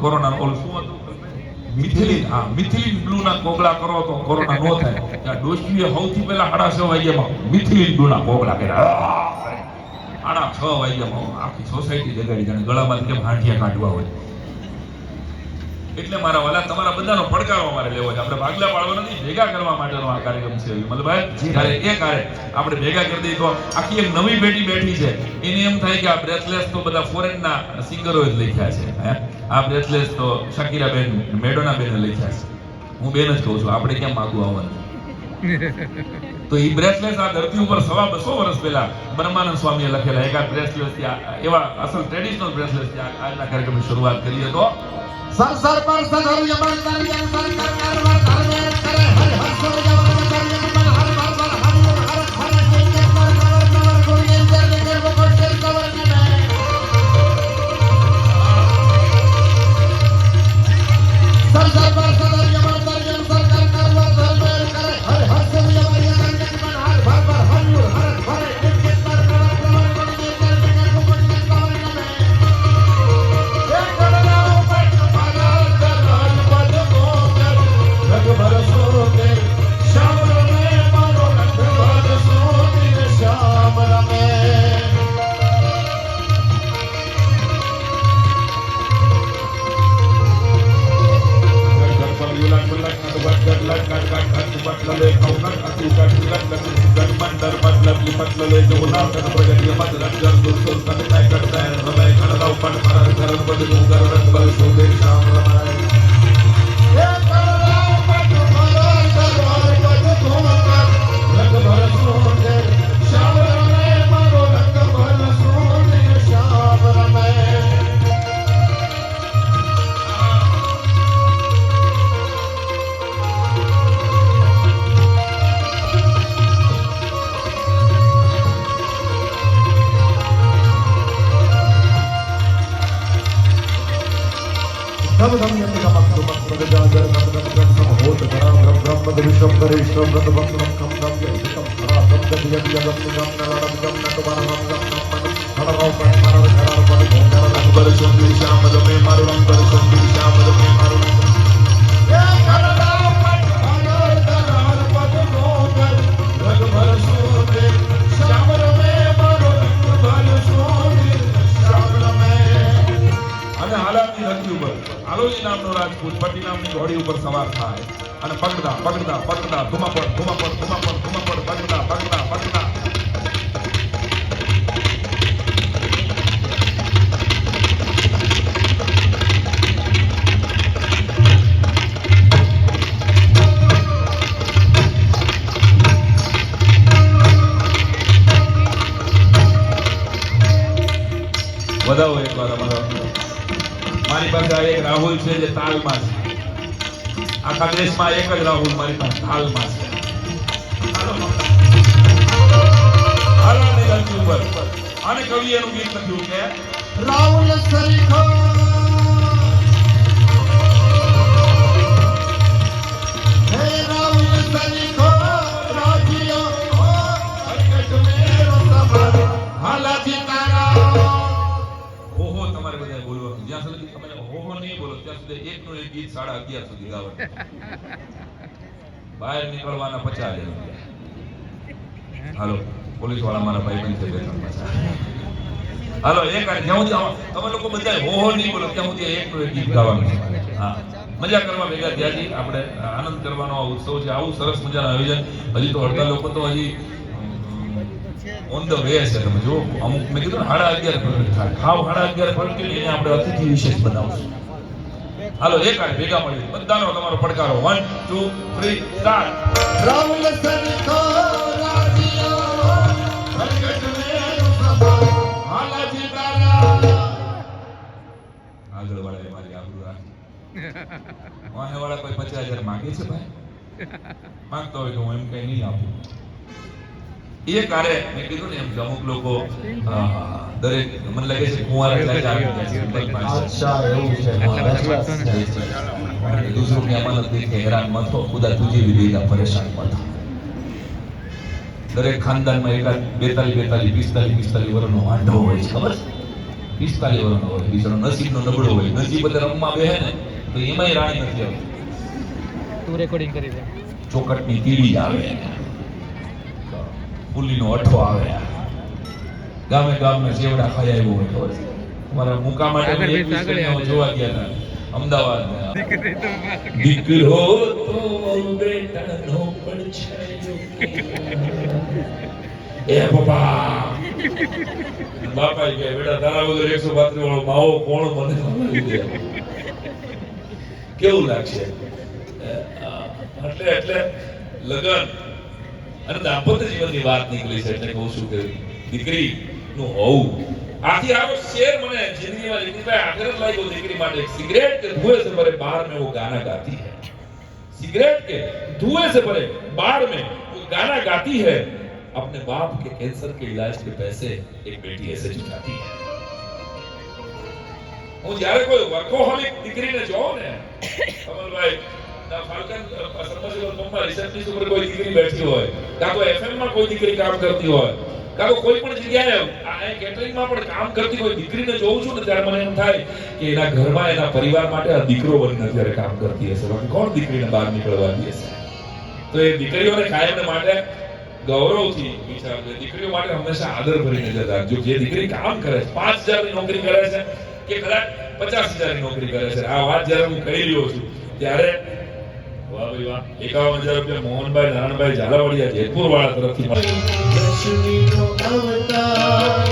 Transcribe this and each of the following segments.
Corona all શું હતું methylene blue ના કોગળા કરો તો કોરોના નો થાય. ત્યાં ડોશીએ સૌથી પહેલા 6:30 વાગ્યામાં મિથિલિન બ્લુ ના કોગળા કર્યા. 6:30 વાગ્યામાં આખી સોસાયટી જગાડી જાણે ગળામાં કેમ હાંઠિયા કાઢવા હોય. એટલે મારા વાલા તમારા બધાનો પડકારો અમારે લેવો છે. આપણે ભાગલા પાડવા નથી, ભેગા કરવા માટેનો આ કાર્યક્રમ છે. મતલબભાઈ જ્યારે એ કાર્ય આપણે ભેગા કરી દઈએ તો આખી એક નવી પેઢી બેઠી છે. એને એમ થાય કે આ બ્રેથલેસ તો બધા ફોરેનના સિંગરોએ જ લખ્યા છે. આ બ્રેથલેસ તો શકીરા બેન, મેડોના બેને લખ્યા છે. હું બેન જ કહું છું, આપણે કેમ માગું આવવાનું? તો એ બ્રેથલેસ આ ધરતી ઉપર 250 વર્ષ પહેલા બ્રહ્માનંદ સ્વામીએ લખેલા એક આ બ્રેથલેસ એવા અસલ ટ્રેડિશનલ બ્રેથલેસ આજના કાર્યક્રમની શરૂઆત કરીએ તો સર સર પર સર યમન કર યન સર કર કર વર ધર્મે કરે હર હર સર યમન કર યમન હર હર હર હર હર હર કે કે પર કર કર કોઈ યન કર કર કો કોટ કર ને સર સર પર સર યમન કર યન સર કર કર વર ધર્મે કરે Har Har sir Yemen યન Yemen Har Har Har Har Har કે કે પર કર કર કોઈ યન કર કો કોટ કર આલોજી નામનો રાજપૂત પટ્ટી નામની ઘોડી ઉપર સવાર થાય અને પગડા પગડા પગડા ધુમાપડ ધુમાપડ ધુમાપડ ધુમાપડ પગડા પગડા પગડા વધાવો એકવાર અમારા મારી પાસે આ એક રાહુલ છે જે તાલમાં છે. આખા દેશમાં એક જ રાહુલ મારી પાસે તાલમાં છે. અને કવિ એનું ગીત લખ્યું કે રાહુલ સરીખો હે રાહુલ સરીખો રાજીઓ હરકત મેરો સબર હાલાજી તારા. ઓહો તમારે બધા બોલવાનું. જ્યાં સુધી તમે ઓહો નહીં બોલો ત્યાં સુધી એકનું એક ગીત 11:30 સુધી ગાવાનું. બહાર નીકળવાના 50 રૂપિયા. હાલો પોલીસ વાળા મારા ભાઈ બન છે બેઠા પાછા. હાલો એક જ્યાં સુધી તમે લોકો બધા ઓહો નહીં બોલો ત્યાં સુધી એકનું એક ગીત ગાવાનું. હા મજા કરવા ભેગા થયા છીએ આપણે. આનંદ કરવાનો આ ઉત્સવ છે. આવું સરસ મજાનું આયોજન. હજી તો અડધા લોકો તો હજી ઓન ધ વે છે. તમે જો અમુક મેં કીધું ને 11:30 પ્રગટ થાય, ખાવ 11:30 પ્રગટ એને આપણે અતિથિ વિશેષ બનાવશું. હાલો એક આ ભેગા મળી બધાનો તમારો પડકારો 1 2 3 સ્ટાર્ટ. રાવલ સનકો રાજીઓ પ્રગટ મેરું સભા હાલાજી તારા. આગળ વાળાએ મારી આબરૂ રાખી. વાહે વાળા કોઈ 50,000 માંગે છે ભાઈ? માંગતો હોય તો હું એમ કઈ નહીં આપું. એ કારે મેં કીધું ને એમ કે અમુક લોકો દરેક મને લાગે છે કુંવારા એટલે જ આવી ગયા છે. ભાઈ પાસે. અચ્છા એવું છે दूसरों की अमानत देख के हैरान मत हो, खुदा तुझे भी देगा, परेशान मत हो. दरेक खानदान में एकाद 42 45 વર્ષનો વાંઢો હોય છે, ખબર છે? 45 વર્ષનો હોય, બિચારો નસીબનો નબળો હોય. નસીબ એટલે રમવા બેહે ને તો એમાંય રાણી નથી આવતી. તું રેકોર્ડિંગ કરી દે. ચોકટની કીડી આવે, ફૂલીનો અઠો આવે, ગામે ગામને સેવડા ખાઈ આવ્યો હોય, ખબર છે? અમારા મુકા માટે 21 કન્યાઓ જોવા ગયા હતા અમદાવાદ. દીકરો તો બેટાનો પડછાયો એ બાપા બાપા કે બેટા તારા વગર 132 વાળો માવો કોણ મને લાવી દે. કેવું લાગશે? એટલે લગન અને દાંપત્ય જીવનની વાત નીકળી છે એટલે કહું છું કે દીકરી નું હોવું. आखिर आप शेर मने जिंदगी में लिखता है आखिरत लाइक वो दिकरी माटे सिगरेट के धुएं से भरे बार में वो गाना गाती है. सिगरेट के धुएं से भरे बार में वो गाना गाती है. अपने बाप के कैंसर के इलाज के पैसे एक बेटी ऐसे जुटाती है. હું જ્યારે કોઈ વર્કોહોલિક દીકરીને જોઉં ને કમલભાઈ ના ફાલ્કન સમર્સિબલ પંપમાં રિસર્ચની ઉપર કોઈ દીકરી બેઠી હોય કાં તો એફએમ માં કોઈ દીકરી કામ કરતી હોય કાં તો કોઈ પણ જગ્યાએ આ કેટરિંગમાં પણ કામ કરતી કોઈ દીકરીને જોઉં છું ને ત્યારે મને એમ થાય કે એના ઘરમાં એના પરિવાર માટે આ દીકરો બનીને અત્યારે કામ કરતી હશે. બાકી કોણ દીકરીને બહાર નીકળવા દે છે? તો એ દીકરીઓને કાયમને માટે ગૌરવથી વિચારજો. દીકરીઓ માટે હંમેશા આદર ભરીને નજર રાખજો. જે દીકરી કામ કરે છે 5,000 ની નોકરી કરે છે કે કદાચ 50,000 ની નોકરી કરે છે, આ વાત જ્યારે હું કહી રહ્યો છું ત્યારે વાહ ભાઈ વાહ 51,000 રૂપિયા મોહનભાઈ નારાયણભાઈ ઝાલાવાડિયા જેતપુર વાળા તરફથી લક્ષ્મીનો અવતાર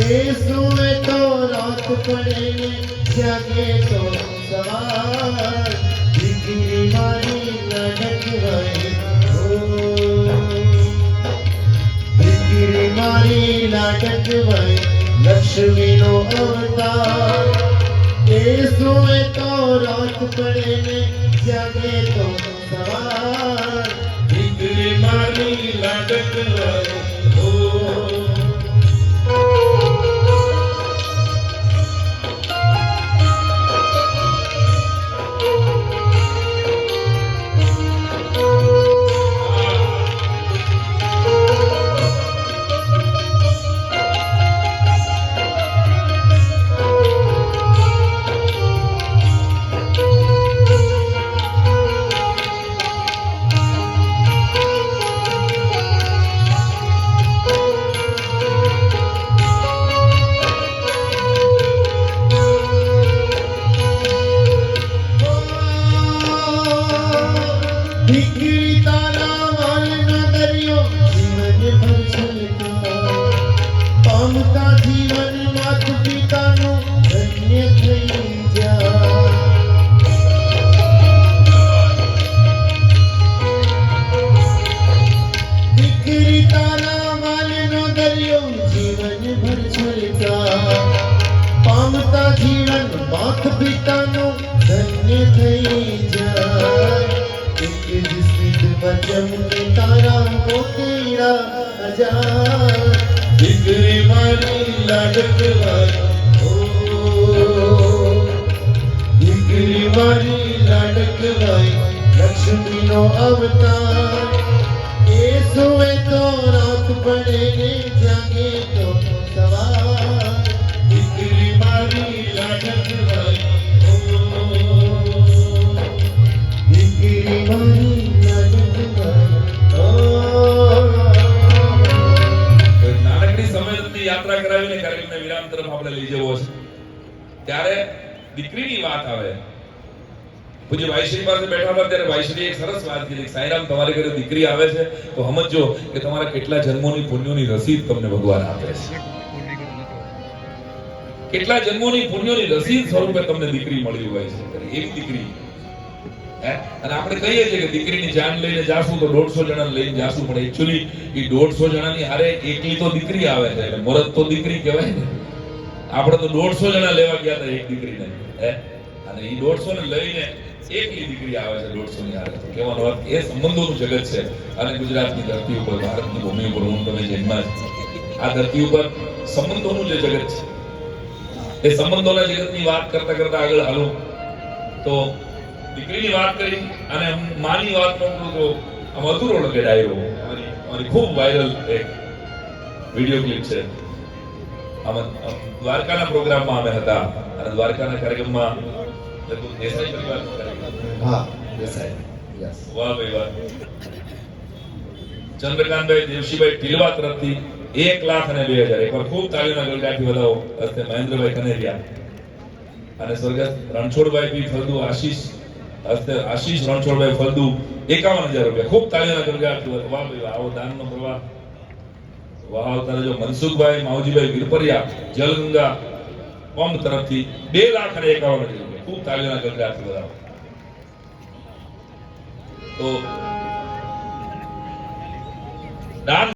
એ સુવે તો રાત પડે ને જાગે તો સવાર દીકરી મારી લડક હોય દીકરી મારી લાડક હોય લક્ષ્મીનો અવતાર એ સુવે તો રાત પડે ને જાગે તો સવાર દીકરી મારી લાડક હોય દીકરી તારા વાલનો દરિયો જીવન ભર છલકા પામતા જીવન માત પિતાનું ધન્ય થઈ જા દીકરી તારા વાલનો દરિયો જીવન ભર છલકા પામતા જીવન માત પિતાનું ધન્ય થઈ જા बचम के तारा मोतीड़ा हजार દીકરી મારી લાડક હોય દીકરી મારી લાડક હોય લક્ષ્મીનો અવતાર એ સુવે તો રાત પડે ને જાગે તો સવાર દીકરી મારી લાડક હોય દીકરી મારી યાત્રા કરાવીને કાર્યક્રમને વિરામ તરફ આપણે લઈ જવો છે ત્યારે દીકરીની વાત આવે પૂજ્ય ભાઈશ્રી પાસે બેઠા હતા ત્યારે ભાઈશ્રીએ એક સરસ વાત કીધી, સાંઈરામ તમારી ઘરે દીકરી આવે છે તો સમજજો કે તમારા કેટલા જન્મોની પુણ્યોની રસીદ તમને ભગવાન આપે છે. કેટલા જન્મોની પુણ્યોની રસીદ સ્વરૂપે તમને દીકરી મળી હોય છે, એવી દીકરી. અને આપણે કહીએ છીએ કે દીકરીની જાન લઈને જાશું તો 150 જણાને લઈને જાશું, પણ એકચ્યુઅલી એ 150 જણાની હારે એકલી તો દીકરી આવે છે, એટલે મરદ તો દીકરી કહેવાય ને. આપણે તો 150 જણા લેવા ગયા હતા એક દીકરીને, અને એ 150 ને લઈને એકલી દીકરી આવે છે 150 ની હારે. તો કહેવાનો અર્થ એ સંબંધોનું જગત છે. અને ગુજરાતની ધરતી ઉપર, ભારતની ભૂમિ ઉપર હું તમે જન્મા આ ધરતી ઉપર સંબંધોનું જે જગત છે, એ સંબંધોના જગતની વાત કરતા કરતા આગળ હાલું તો દીકરીની વાત કરી અને માની વાત કરું તો આમ અધૂરો લગે ડાયરો. અમારી ખૂબ વાયરલ એક વિડીયો ક્લિપ છે. આમાં દ્વારકાના પ્રોગ્રામમાં અમે હતા અને દ્વારકાના કાર્યક્રમમાં લગભગ દેસાઈ પરિવારનો કાર્યક્રમ. હા દેસાઈ. યસ. વાહ ભાઈ વાહ. ચંદ્રકાંતભાઈ દેવશીભાઈ ટીલવા તરફથી 1,02,000 એકવાર ખૂબ તાળીઓના ગળગાથી વધાવો. હસ્તે મહેન્દ્રભાઈ કનેરિયા અને સ્વર્ગસ્થ રણછોડભાઈ પી ફળદુ આશીષ હસ્તે આશીષ રણછોડભાઈ ફળદુ 51,000 રૂપિયા. ખૂબ તાળીઓના ગળગાથી વાહ ભાઈ વાહ. આવો દાનનો પ્રવાહ વહાવતા રહેજો. મનસુખભાઈ માવજીભાઈ વિરપરિયા જલગંગા પંપ તરફથી 2,51,000 રૂપિયા. ખૂબ તાળીઓના ગળગાથી વધાવો. તો દાન